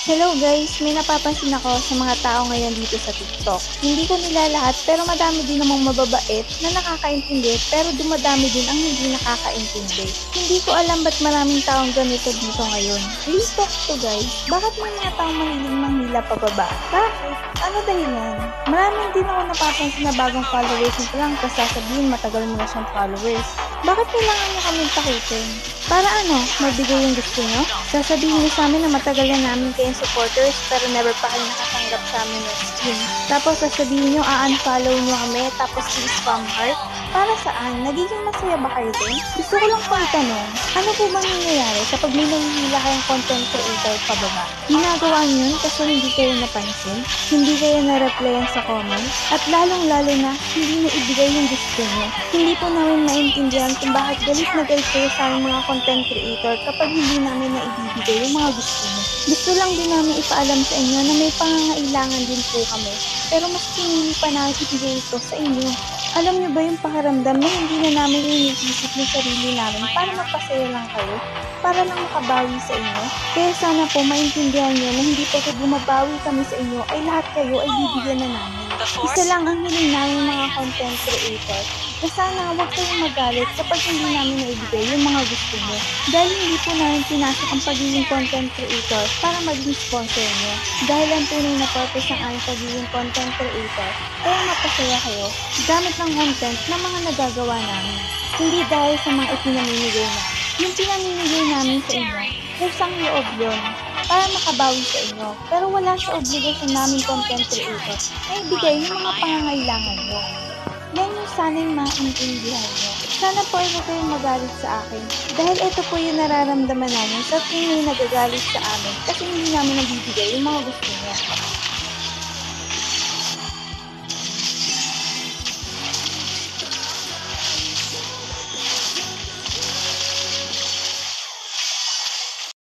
Hello guys, may napapansin ako sa mga tao ngayon dito sa TikTok. Hindi ko nila lahat pero madami din namang mababait na nakakaintindi pero dumadami din ang hindi nakakaintindi. Hindi ko alam ba't maraming taong ganito dito ngayon. Please talk to guys, bakit may mga taong mahilig manghila pababa? Bakit? Ano dahilan? Maraming din ako napapansin na bagong followers nito lang kasi sasabihin matagal mo na siyang followers. Bakit kailangan niyo kami takutin? Para ano, mabigay yung gusto nyo? Sasabihin niyo sa amin na matagal na namin kayong supporters pero never pa kayo nakatanggap sa amin ng skin. Tapos sasabihin niyo unfollow nyo kami tapos i-spam heart? Para saan? Nagiging masaya ba kayo din? Gusto ko lang pang tanong, ano po bang nangyayari kapag may nangihila kayong content creator pababa? Ginagawa niyo yun kasi hindi kayo napansin? Hindi kayo na-replyan sa comment? At lalong-lalo na, hindi na ibigay yung gusto niyo. Hindi po namin maintindihan kung bakit galit na galit kayo sa aming mga content creator kapag hindi namin na ibibigay yung mga gusto niyo. Gusto lang din namin ipaalam sa inyo na may pangangailangan din po kami. Pero mas pinili pa namin ibigay ito sa inyo. Alam niyo ba yung pakiramdam na hindi na namin iniisip yung sarili namin para magpasaya lang kayo? Para lang makabawi sa inyo? Kaya sana po maintindihan niyo na hindi pagka bumabawi kami sa inyo ay lahat kayo ay bibigyan na namin. Isa lang ang hiling namin mga content creator na sana huwag kayong magalit kapag hindi namin naibigay yung mga gusto niyo. Dahil hindi po namin pinasok ang pagiging content creator para maging sponsor niyo. Dahil ang tunay na purpose ng aming pagiging content creator ay mapasaya kayo gamit ng content na mga nagagawa namin. Hindi dahil sa mga ipinamimigay namin. Yung pinamimigay namin sa inyo, kusang loob yun para makabawi sa inyo. Pero wala sa obligasyon namin content creator na ibigay yung mga pangangailangan nyo. Yan yung sana'y maintindihan nyo. Sana po ay huwag kayong magalit sa akin. Dahil ito po yung nararamdaman namin sa tuwing may nagagalit sa amin kasi hindi namin nabibigay yung mga gusto niya.